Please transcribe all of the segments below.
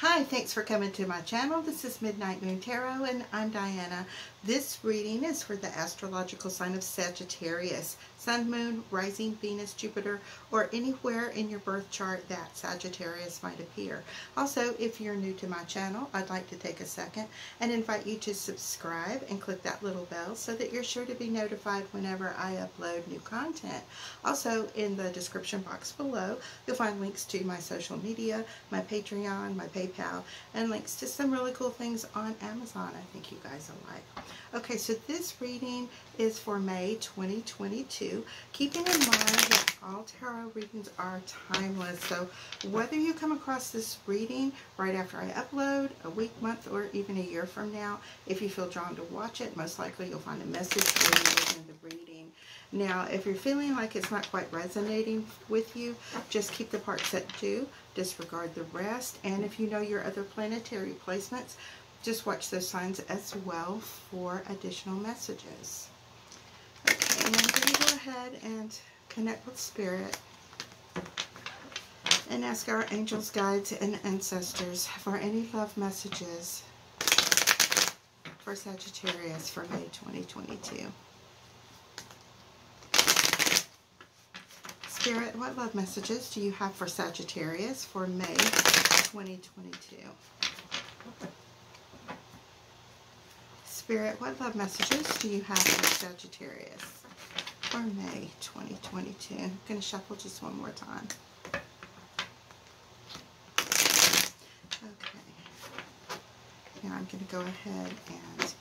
Hi, thanks for coming to my channel. This is Midnight Moon Tarot and I'm Diana. This reading is for the astrological sign of Sagittarius, Sun, Moon, Rising, Venus, Jupiter, or anywhere in your birth chart that Sagittarius might appear. Also, if you're new to my channel, I'd like to take a second and invite you to subscribe and click that little bell so that you're sure to be notified whenever I upload new content. Also, in the description box below, you'll find links to my social media, my Patreon, my PayPal, and links to some really cool things on Amazon I think you guys will like. Okay, so this reading is for May 2022, keeping in mind that all tarot readings are timeless. So whether you come across this reading right after I upload, a week, month, or even a year from now, if you feel drawn to watch it, most likely you'll find a message for you within the reading. Now, if you're feeling like it's not quite resonating with you, just keep the parts that do, disregard the rest, and if you know your other planetary placements, just watch those signs as well for additional messages. Okay, and I'm going to go ahead and connect with Spirit and ask our angels, guides, and ancestors for any love messages for Sagittarius for May 2022. Spirit, what love messages do you have for Sagittarius for May 2022? Spirit, what love messages do you have for Sagittarius for May 2022? I'm going to shuffle just one more time. Okay. Now I'm going to go ahead and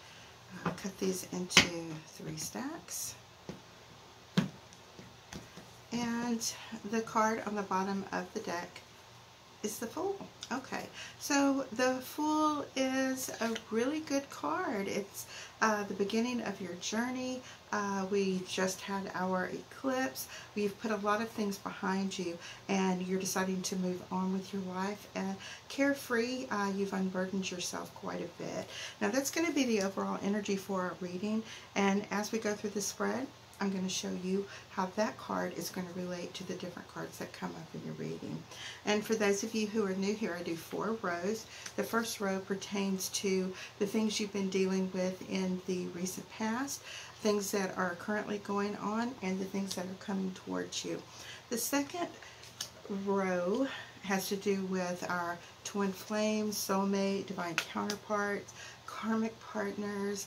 cut these into 3 stacks. And the card on the bottom of the deck is the Fool. Okay, so the Fool is a really good card. It's the beginning of your journey. We just had our eclipse. We've put a lot of things behind you and you're deciding to move on with your life. Carefree, you've unburdened yourself quite a bit. Now that's going to be the overall energy for our reading, and as we go through the spread, I'm going to show you how that card is going to relate to the different cards that come up in your reading. And for those of you who are new here, I do 4 rows. The first row pertains to the things you've been dealing with in the recent past, things that are currently going on, and the things that are coming towards you. The second row has to do with our twin flames, soulmate, divine counterparts, karmic partners.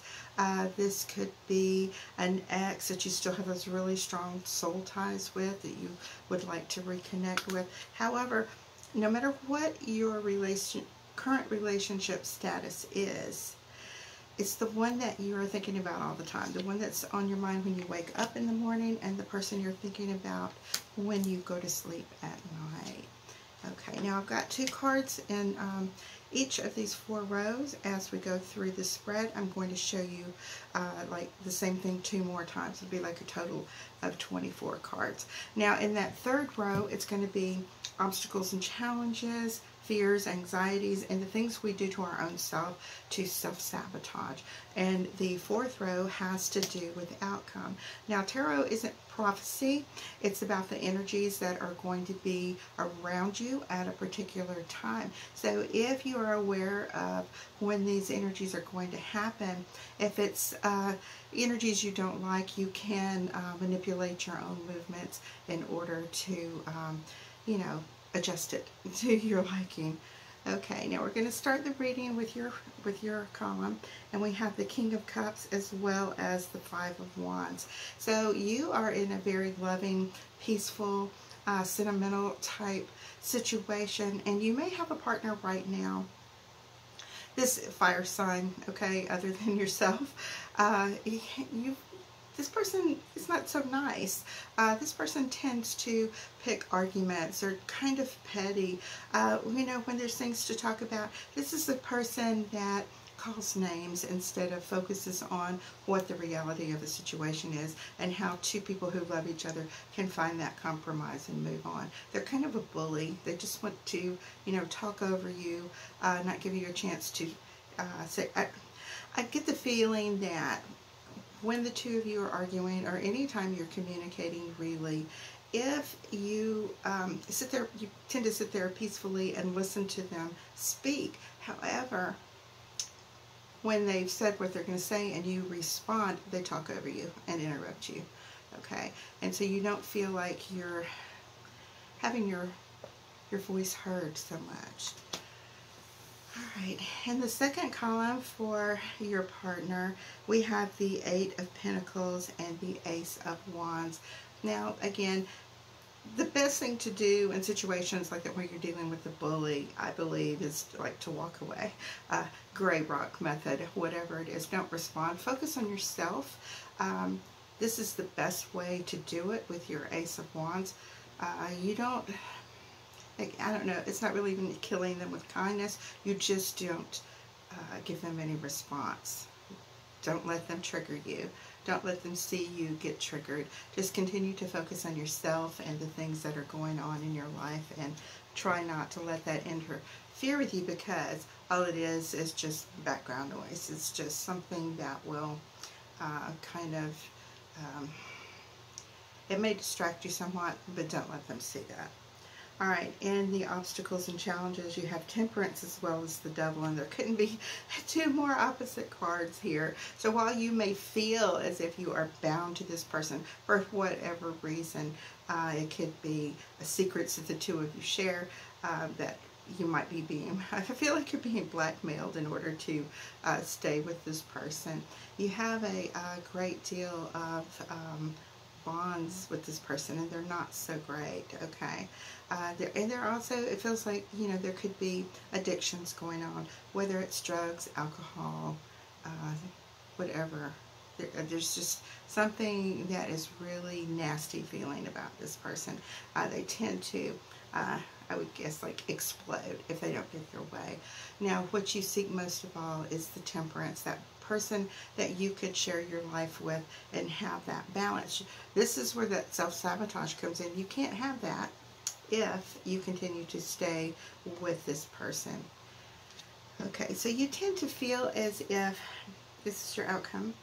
This could be an ex that you still have those really strong soul ties with that you would like to reconnect with. However, no matter what your current relationship status is, it's the one that you are thinking about all the time, the one that's on your mind when you wake up in the morning, and the person you're thinking about when you go to sleep at night. Okay, now I've got 2 cards in each of these 4 rows. As we go through the spread, I'm going to show you like the same thing 2 more times. It'll be like a total of 24 cards. Now in that 3rd row, it's going to be obstacles and challenges, fears, anxieties, and the things we do to our own self to self-sabotage. And the 4th row has to do with outcome. Now, tarot isn't prophecy. It's about the energies that are going to be around you at a particular time. So if you are aware of when these energies are going to happen, if it's energies you don't like, you can manipulate your own movements in order to, you know, adjust it to your liking. Okay, now we're going to start the reading with your column, and we have the King of Cups as well as the 5 of Wands. So you are in a very loving, peaceful, sentimental type situation, and you may have a partner right now, this fire sign, okay, other than yourself. This person is not so nice. This person tends to pick arguments or kind of petty. You know, when there's things to talk about, this is the person that calls names instead of focuses on what the reality of the situation is and how 2 people who love each other can find that compromise and move on. They're kind of a bully. They just want to, you know, talk over you, not give you a chance to say. I get the feeling that when the 2 of you are arguing, or anytime you're communicating really, if you sit there, you tend to sit there peacefully and listen to them speak. However, when they've said what they're going to say and you respond, they talk over you and interrupt you. Okay, and so you don't feel like you're having your voice heard so much. All right, in the second column for your partner, we have the Eight of Pentacles and the Ace of Wands. Now, again, the best thing to do in situations like that where you're dealing with a bully, I believe, is like to walk away. Gray rock method, whatever it is, don't respond. Focus on yourself. This is the best way to do it with your Ace of Wands. You don't, I don't know, it's not really even killing them with kindness. You just don't give them any response. Don't let them trigger you. Don't let them see you get triggered. Just continue to focus on yourself and the things that are going on in your life, and try not to let that interfere with you, because all it is just background noise. It's just something that will kind of, it may distract you somewhat, but don't let them see that. All right, in the obstacles and challenges, you have Temperance as well as the Devil, and there couldn't be two more opposite cards here. So while you may feel as if you are bound to this person for whatever reason, it could be secrets that the two of you share, that you might be being, I feel like you're being blackmailed in order to stay with this person. You have a great deal of bonds with this person, and they're not so great. Okay, they're also, it feels like, you know, there could be addictions going on, whether it's drugs, alcohol, whatever. There's just something that is really nasty feeling about this person. They tend to, I would guess, like explode if they don't get their way. Now, what you seek most of all is the Temperance, that person that you could share your life with and have that balance. This is where that self-sabotage comes in. You can't have that if you continue to stay with this person. Okay, so you tend to feel as if this is your outcome.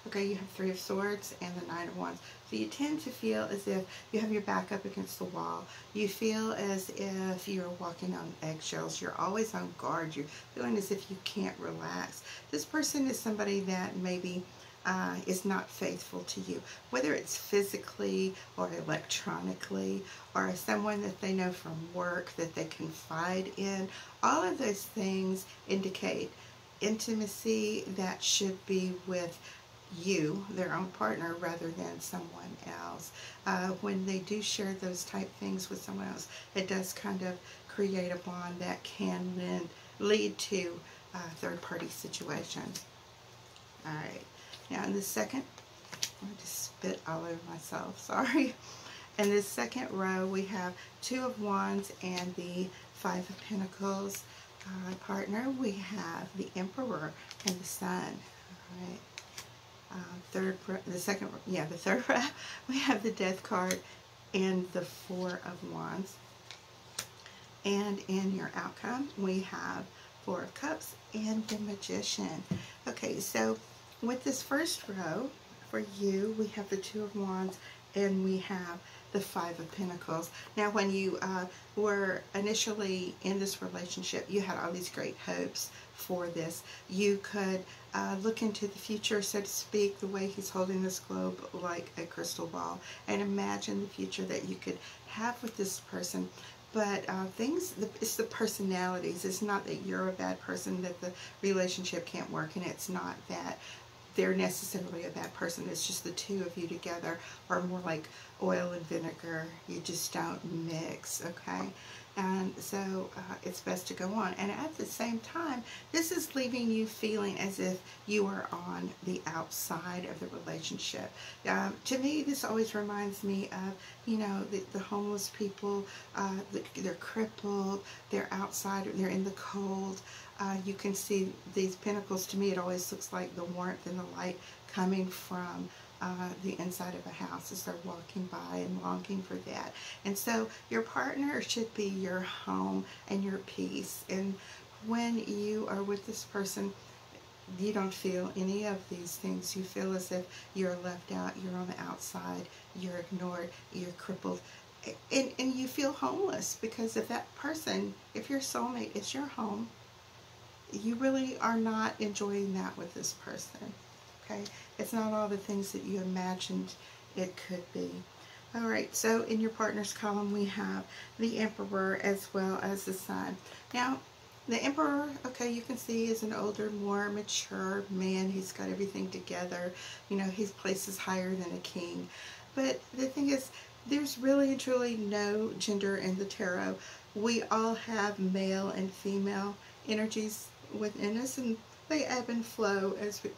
Okay, you have Three of Swords and the Nine of Wands. So you tend to feel as if you have your back up against the wall. You feel as if you're walking on eggshells. You're always on guard. You're feeling as if you can't relax. This person is somebody that maybe is not faithful to you, whether it's physically or electronically, or someone that they know from work that they confide in. All of those things indicate intimacy that should be with you, their own partner, rather than someone else. When they do share those type things with someone else, it does kind of create a bond that can then lead to third-party situations. All right, now in the second, I'm going to spit all over myself, sorry. In this second row, we have Two of Wands and the Five of Pentacles. Partner, we have the Emperor and the Sun. All right. The third row, we have the Death card and the Four of Wands. And in your outcome, we have Four of Cups and the Magician. Okay, so with this first row, for you, we have the Two of Wands and we have the Five of Pentacles. Now, when you were initially in this relationship, you had all these great hopes for this. You could look into the future, so to speak, the way he's holding this globe like a crystal ball, and imagine the future that you could have with this person. But it's the personalities. It's not that you're a bad person, that the relationship can't work, and it's not that they're necessarily a bad person. It's just the two of you together are more like oil and vinegar. You just don't mix, okay? And so it's best to go on. And at the same time, this is leaving you feeling as if you are on the outside of the relationship. To me, this always reminds me of, you know, the homeless people. They're crippled, they're outside, they're in the cold. You can see these pentacles. To me, it always looks like the warmth and the light coming from the inside of a house as they're walking by and longing for that. And so your partner should be your home and your peace. And when you are with this person, you don't feel any of these things. You feel as if you're left out, you're on the outside, you're ignored, you're crippled. and you feel homeless because if that person, if your soulmate is your home, you really are not enjoying that with this person. Okay, it's not all the things that you imagined it could be. All right, so in your partner's column we have the Emperor as well as the Sun. Now the Emperor, okay, you can see is an older, more mature man. He's got everything together. You know, his place is higher than a king. But the thing is, there's really and truly no gender in the tarot. We all have male and female energies within us, and they ebb and flow as we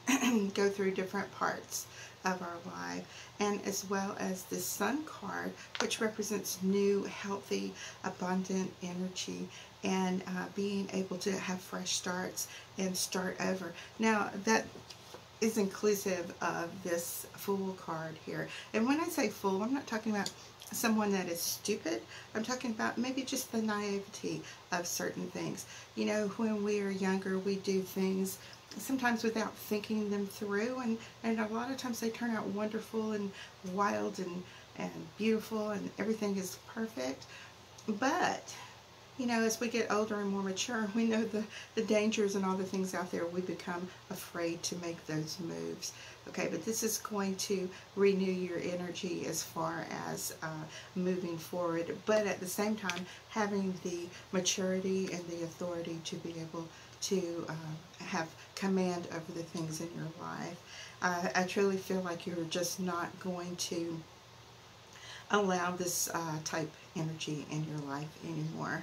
go through different parts of our life. And as well as the Sun card, which represents new, healthy, abundant energy, and being able to have fresh starts and start over. Now that is inclusive of this Fool card here. And when I say fool, I'm not talking about someone that is stupid. I'm talking about maybe just the naivety of certain things. You know, when we are younger, we do things sometimes without thinking them through, and a lot of times they turn out wonderful and wild and beautiful, and everything is perfect. But you know, as we get older and more mature, we know the dangers and all the things out there. We become afraid to make those moves. Okay, but this is going to renew your energy as far as moving forward, but at the same time having the maturity and the authority to be able to have command over the things in your life. I truly feel like you're just not going to allow this type energy in your life anymore.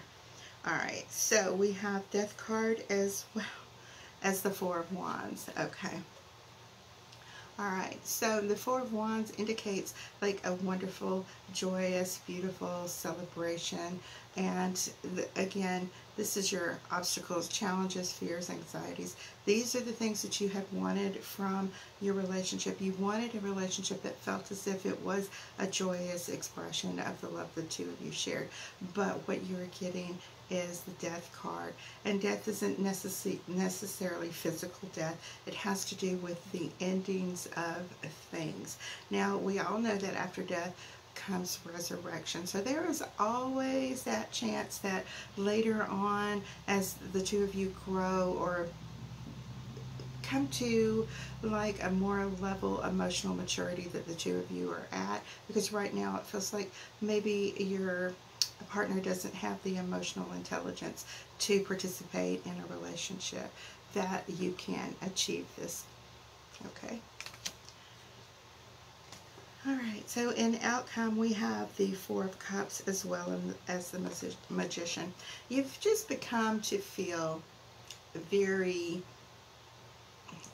Alright, so we have Death card as well as the Four of Wands. Okay. Alright, so the Four of Wands indicates like a wonderful, joyous, beautiful celebration. And again, this is your obstacles, challenges, fears, anxieties. These are the things that you have wanted from your relationship. You wanted a relationship that felt as if it was a joyous expression of the love the two of you shared. But what you're getting is the Death card. And death isn't necessarily physical death. It has to do with the endings of things. Now, we all know that after death comes resurrection. So there is always that chance that later on, as the two of you grow or come to like a more level emotional maturity that the two of you are at, because right now it feels like maybe your partner doesn't have the emotional intelligence to participate in a relationship, that you can achieve this. Okay. Alright, so in outcome we have the Four of Cups as well as the Magician. You've just become to feel very,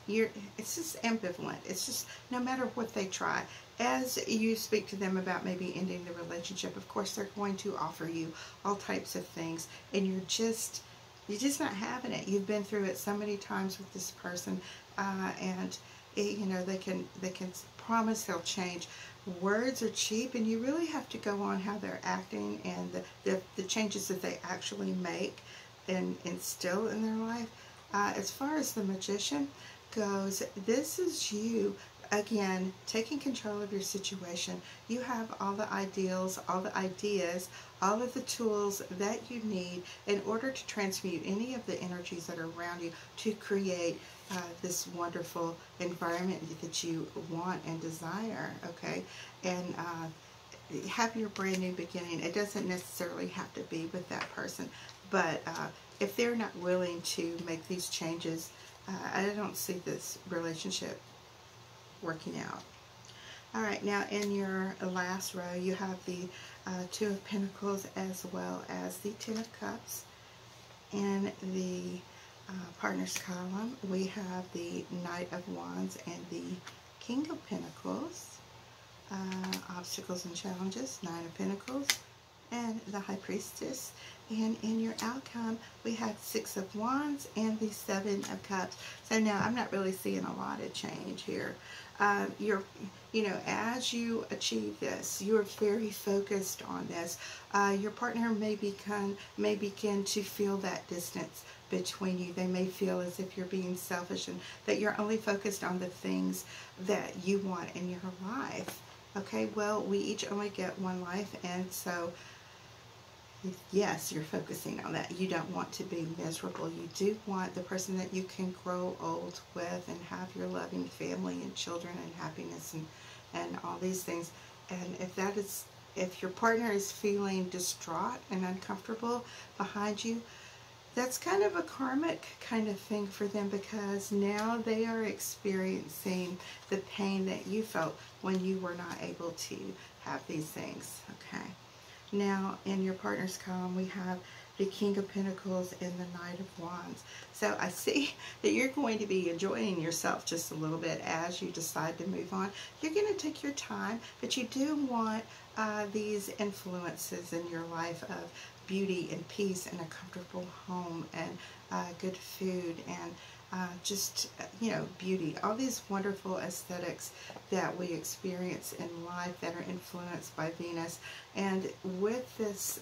it's just ambivalent. It's just no matter what they try. As you speak to them about maybe ending the relationship, of course they're going to offer you all types of things, and you're just not having it. You've been through it so many times with this person, and you know, they can promise they'll change. Words are cheap, and you really have to go on how they're acting and the changes that they actually make and instill in their life. As far as the Magician goes, this is you again taking control of your situation. You have all the ideals, all the ideas, all of the tools that you need in order to transmute any of the energies that are around you to create this wonderful environment that you want and desire. Okay, and have your brand new beginning. It doesn't necessarily have to be with that person, but if they're not willing to make these changes, I don't see this relationship working out. Alright, now in your last row you have the Two of Pentacles as well as the Ten of Cups. In the partner's column we have the Knight of Wands and the King of Pentacles. Obstacles and challenges, Nine of Pentacles, and the High Priestess. And in your outcome we have Six of Wands and the Seven of Cups. So now I'm not really seeing a lot of change here. You know, as you achieve this, you're very focused on this. Your partner may begin to feel that distance between you. They may feel as if you're being selfish and that you're only focused on the things that you want in your life. Okay, well, we each only get one life, and so yes, you're focusing on that. You don't want to be miserable. You do want the person that you can grow old with and have your loving family and children and happiness and all these things. And if your partner is feeling distraught and uncomfortable behind you, that's kind of a karmic kind of thing for them, because now they are experiencing the pain that you felt when you were not able to have these things. Okay. Now, in your partner's column, we have the King of Pentacles and the Knight of Wands. So I see that you're going to be enjoying yourself just a little bit as you decide to move on. You're going to take your time, but you do want these influences in your life of beauty and peace and a comfortable home and good food and just, beauty. All these wonderful aesthetics that we experience in life that are influenced by Venus. And with this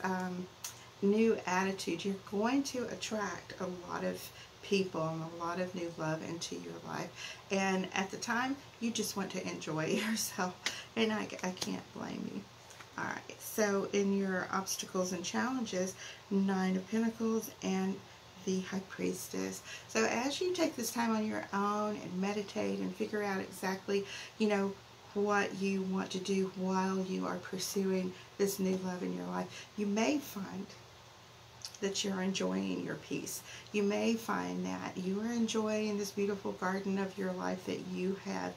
new attitude, you're going to attract a lot of people and a lot of new love into your life. And at the time, you just want to enjoy yourself. And I can't blame you. Alright, so in your obstacles and challenges, 9 of Pentacles and the High Priestess. So as you take this time on your own and meditate and figure out exactly, what you want to do while you are pursuing this new love in your life, you may find that you're enjoying your peace. You may find that you are enjoying this beautiful garden of your life that you have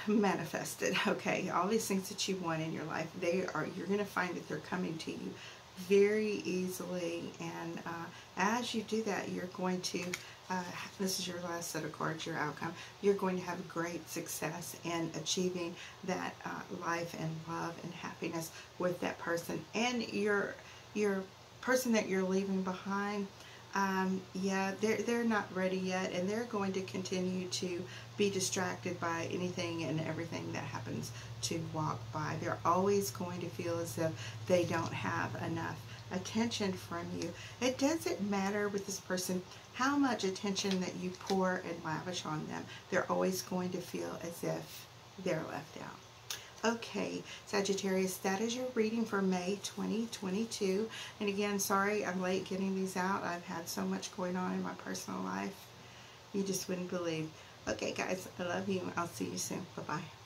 manifested. Okay, all these things that you want in your life, you're going to find that they're coming to you very easily. And as you do that, you're going to this is your last set of cards, your outcome. You're going to have great success in achieving that life and love and happiness with that person. And your person that you're leaving behind, yeah, they're not ready yet, and they're going to continue to be distracted by anything and everything that happens to walk by. They're always going to feel as if they don't have enough attention from you. It doesn't matter with this person how much attention that you pour and lavish on them. They're always going to feel as if they're left out. Okay, Sagittarius, that is your reading for May 2022. And again, sorry I'm late getting these out. I've had so much going on in my personal life. You just wouldn't believe. Okay, guys, I love you. I'll see you soon. Bye-bye.